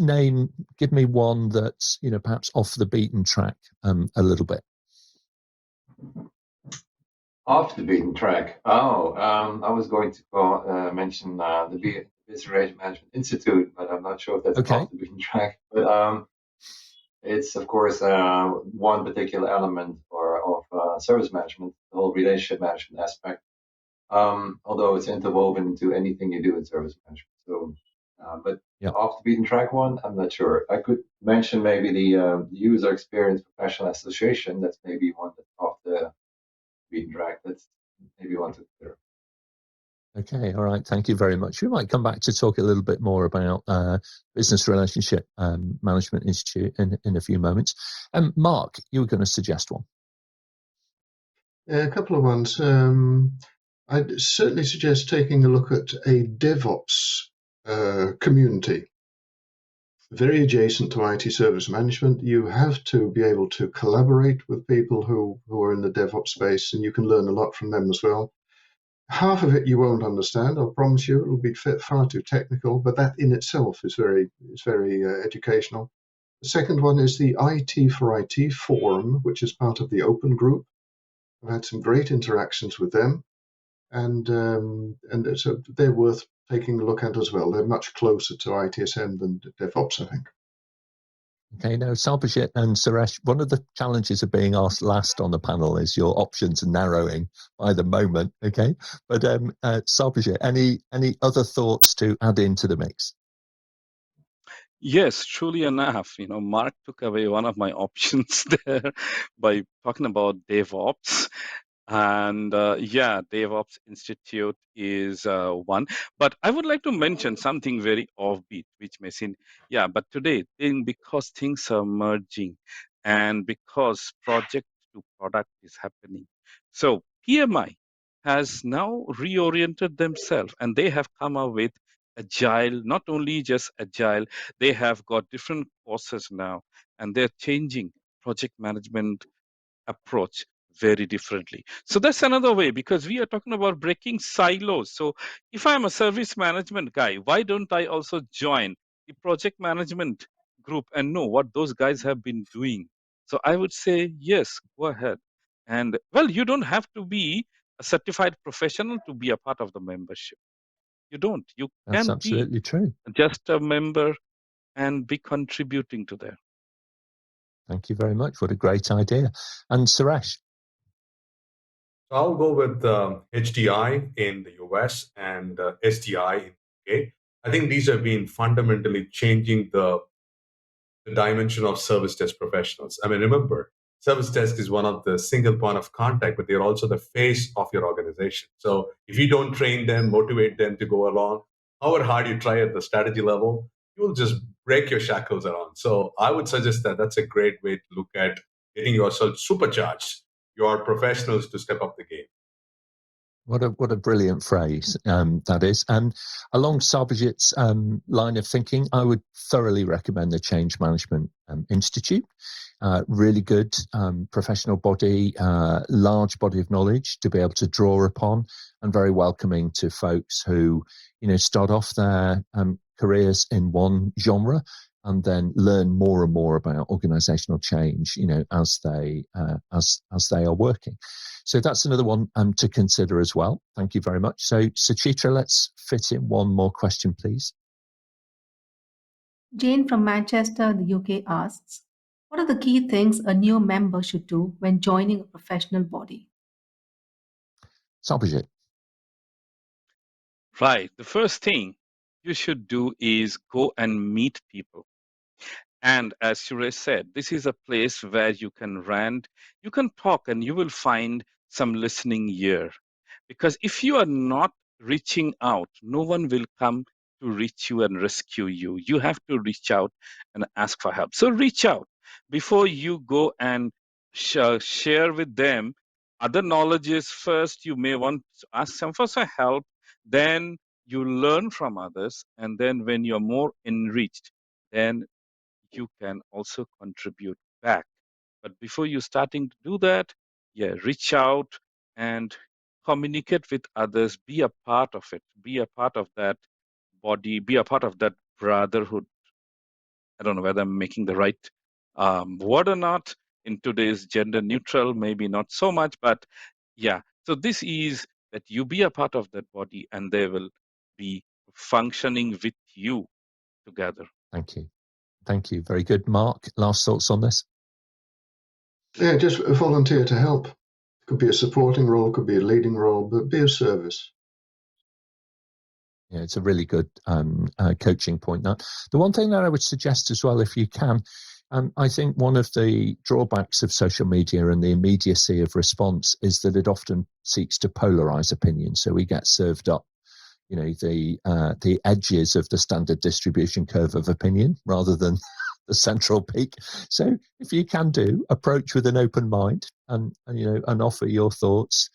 give me one that's perhaps off the beaten track a little bit. Off the beaten track. I was going to mention the Business Relationship Management Institute, but I'm not sure if that's off the beaten track. But it's of course one particular element of service management, the whole relationship management aspect. Although it's interwoven into anything you do in service management. So, but off the beaten track one, I'm not sure. I could mention maybe the User Experience Professional Association. That's maybe one that's off the beaten track. That's maybe one to consider. Okay, all right. Thank you very much. We might come back to talk a little bit more about Business Relationship Management Institute in a few moments. Mark, you were going to suggest one. Yeah, a couple of ones. I'd certainly suggest taking a look at a DevOps community. Very adjacent to IT service management. You have to be able to collaborate with people who are in the DevOps space, and you can learn a lot from them as well. Half of it you won't understand, I promise you. It will be far too technical, but that in itself is very educational. The second one is the IT for IT forum, which is part of the Open Group. I've had some great interactions with them, and so they're worth taking a look at as well. They're much closer to ITSM than DevOps, I think. Okay, now Sarbojit and Suresh, one of the challenges of being asked last on the panel is your options narrowing by the moment. Okay, but Sarbojit, any other thoughts to add into the mix? Yes, truly enough. Mark took away one of my options there by talking about DevOps. And yeah, DevOps Institute is one. But I would like to mention something very offbeat, which may seem, yeah, but today, because things are merging and because project to product is happening. So PMI has now reoriented themselves and they have come up with agile, not only just agile, they have got different courses now and they're changing project management approach very differently. So that's another way because we are talking about breaking silos. So if I'm a service management guy, why don't I also join the project management group and know what those guys have been doing? So I would say, yes, go ahead. And well, you don't have to be a certified professional to be a part of the membership. You don't. You That's can be absolutely true. just a member and be contributing to that. Thank you very much. What a great idea. And Suresh? So I'll go with HDI in the US and SDI in the UK. I think these have been fundamentally changing the dimension of service desk professionals. I mean, remember, service desk is one of the single point of contact, but they're also the face of your organization. So if you don't train them, motivate them to go along, however hard you try at the strategy level, you will just break your shackles around. So I would suggest that that's a great way to look at getting yourself supercharged, your professionals to step up the game. What a brilliant phrase that is. And along Sarbojit's line of thinking, I would thoroughly recommend the Change Management Institute. Really good professional body, large body of knowledge to be able to draw upon, and very welcoming to folks who start off their careers in one genre and then learn more and more about organizational change, as they are working. So that's another one to consider as well. Thank you very much. So Suchitra, let's fit in one more question, please. Jane from Manchester, the UK asks, what are the key things a new member should do when joining a professional body? Sarbojit. Right. The first thing you should do is go and meet people. And as Suresh said, this is a place where you can rant, you can talk, and you will find some listening ear. Because if you are not reaching out, no one will come to reach you and rescue you. You have to reach out and ask for help. So reach out before you go and share with them other knowledges. First, you may want to ask them for some help. Then you learn from others. And then when you're more enriched, then you can also contribute back. But before you starting to do that, yeah, reach out and communicate with others, be a part of it, be a part of that body, be a part of that brotherhood. I don't know whether I'm making the right word or not. In today's gender neutral, maybe not so much, but yeah. So this is that you be a part of that body and they will be functioning with you together. Thank you. Thank you. Very good. Mark, last thoughts on this? Yeah, just volunteer to help. It could be a supporting role, could be a leading role, but be of service. Yeah, it's a really good coaching point. That the one thing that I would suggest as well, if you can, I think one of the drawbacks of social media and the immediacy of response is that it often seeks to polarize opinion. So we get served up, the edges of the standard distribution curve of opinion rather than the central peak. So if you can approach with an open mind and offer your thoughts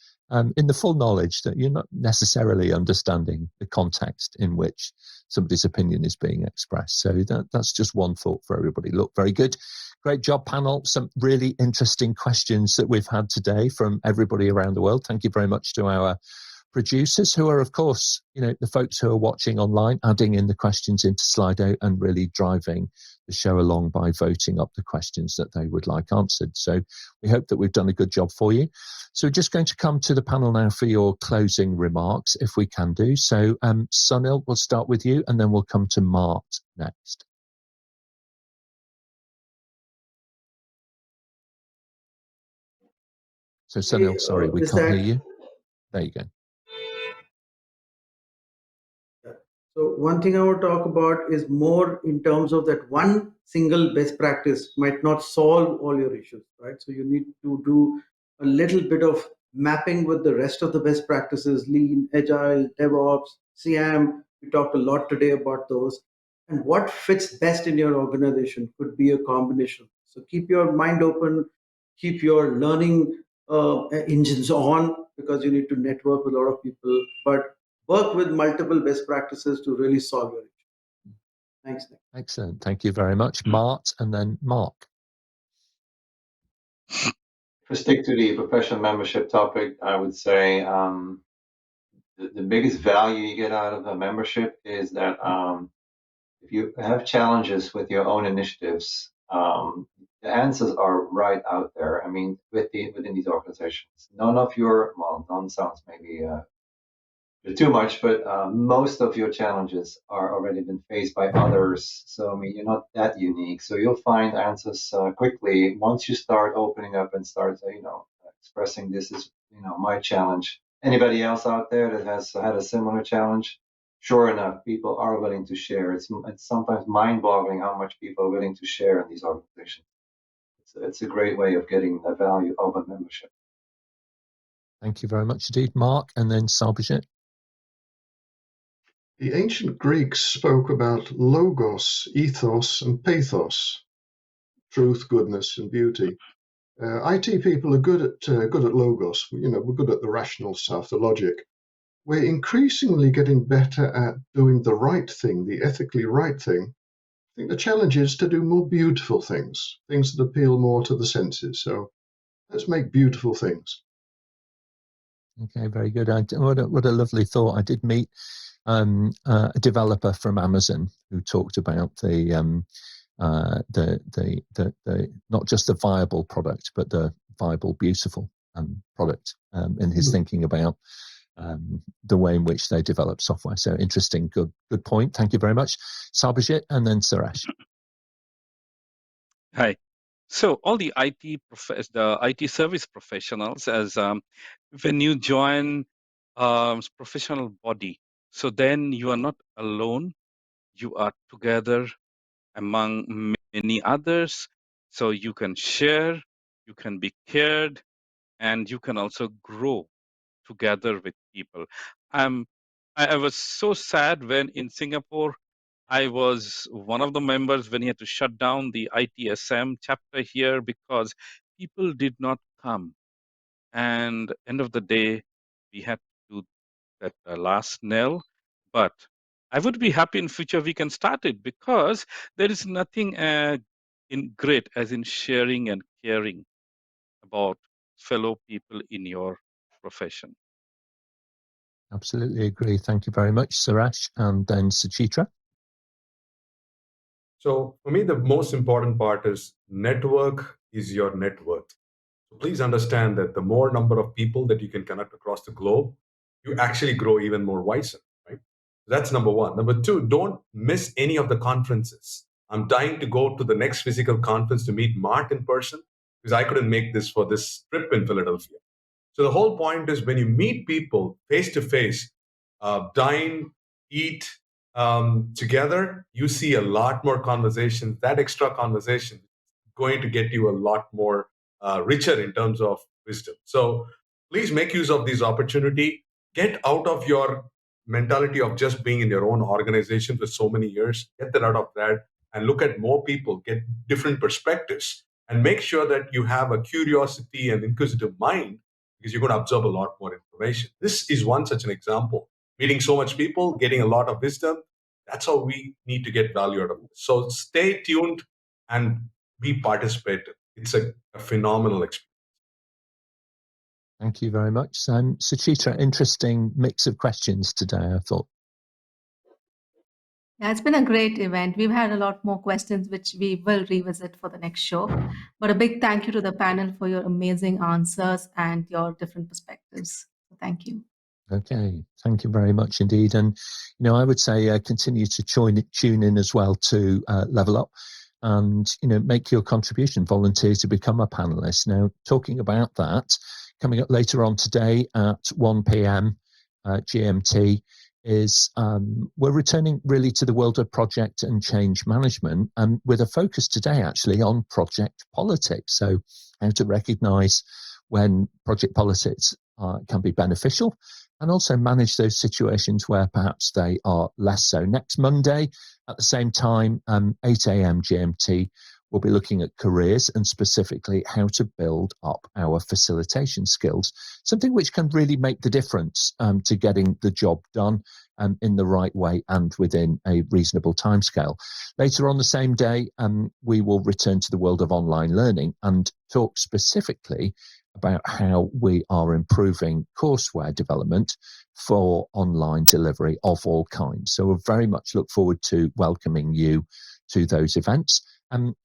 in the full knowledge that you're not necessarily understanding the context in which somebody's opinion is being expressed. So that's just one thought for everybody. Look, very good. Great job, panel. Some really interesting questions that we've had today from everybody around the world. Thank you very much to our producers, who are, of course, the folks who are watching online, adding in the questions into Slido and really driving the show along by voting up the questions that they would like answered. So we hope that we've done a good job for you. So we're just going to come to the panel now for your closing remarks, if we can do. So Sunil, we'll start with you, and then we'll come to Mart next. So Sunil, sorry, we can't hear you. There you go. So one thing I want to talk about is more in terms of that one single best practice might not solve all your issues, right? So you need to do a little bit of mapping with the rest of the best practices, lean, agile, DevOps, CM. We talked a lot today about those. And what fits best in your organization could be a combination. So keep your mind open, keep your learning engines on, because you need to network with a lot of people, but work with multiple best practices to really solve your issue. Thanks, Nick. Excellent. Thank you very much. Mart and then Mark. If we stick to the professional membership topic, I would say the biggest value you get out of a membership is that if you have challenges with your own initiatives, the answers are right out there. I mean, within these organizations, none sounds maybe too much, but most of your challenges are already been faced by others. So I mean, you're not that unique. So you'll find answers quickly once you start opening up and start, expressing this is, my challenge. Anybody else out there that has had a similar challenge? Sure enough, people are willing to share. It's sometimes mind-boggling how much people are willing to share in these organizations. It's a great way of getting the value of a membership. Thank you very much indeed, Mark, and then Sarbojit. The ancient Greeks spoke about logos, ethos, and pathos, truth, goodness, and beauty. IT people are good at logos. We're good at the rational stuff, the logic. We're increasingly getting better at doing the right thing, the ethically right thing. I think the challenge is to do more beautiful things that appeal more to the senses. So let's make beautiful things. Okay, very good. What a lovely thought. I did meet a developer from Amazon who talked about the not just the viable product, but the viable, beautiful product in his thinking about the way in which they develop software. So interesting, good point. Thank you very much, Sarbojit, and then Suresh. Hi. So all the IT service professionals, as when you join professional body, so then you are not alone. You are together among many others. So you can share, you can be cared, and you can also grow together with people. I was so sad when in Singapore, I was one of the members when he had to shut down the ITSM chapter here because people did not come. And end of the day, we had to do that last nail. But I would be happy in future we can start it, because there is nothing in great as in sharing and caring about fellow people in your profession. Absolutely agree. Thank you very much, Suresh, and then Suchitra. So for me, the most important part is network is your net worth. So please understand that the more number of people that you can connect across the globe, you actually grow even more wiser, right? That's number one. Number two, don't miss any of the conferences. I'm dying to go to the next physical conference to meet Mart in person, because I couldn't make this for this trip in Philadelphia. So the whole point is, when you meet people face to face, dine, eat together, you see a lot more conversations. That extra conversation is going to get you a lot more richer in terms of wisdom. So please make use of this opportunity. Get out of your mentality of just being in your own organization for so many years. Get that out of that and look at more people, get different perspectives, and make sure that you have a curiosity and inquisitive mind, because you're going to absorb a lot more information. This is one such an example. Meeting so much people, getting a lot of wisdom. That's how we need to get value out of this. So stay tuned and be participative. It's a phenomenal experience. Thank you very much. Suchitra, interesting mix of questions today, I thought. Yeah, it's been a great event. We've had a lot more questions, which we will revisit for the next show. But a big thank you to the panel for your amazing answers and your different perspectives. So thank you. Okay, thank you very much indeed. And, I would say continue to tune in as well to Level Up and, make your contribution, volunteer to become a panelist. Now, talking about that, coming up later on today at 1 p.m. GMT is we're returning really to the world of project and change management, and with a focus today actually on project politics. So how to recognize when project politics can be beneficial, and also manage those situations where perhaps they are less so. Next Monday at the same time, 8 a.m. GMT, we'll be looking at careers and specifically how to build up our facilitation skills, something which can really make the difference to getting the job done in the right way and within a reasonable timescale. Later on the same day, we will return to the world of online learning and talk specifically about how we are improving courseware development for online delivery of all kinds. So we'll very much look forward to welcoming you to those events.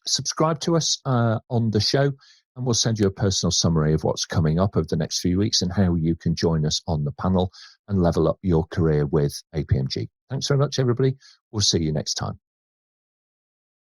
Subscribe to us on the show, and we'll send you a personal summary of what's coming up over the next few weeks and how you can join us on the panel and level up your career with APMG. Thanks very much, everybody. We'll see you next time.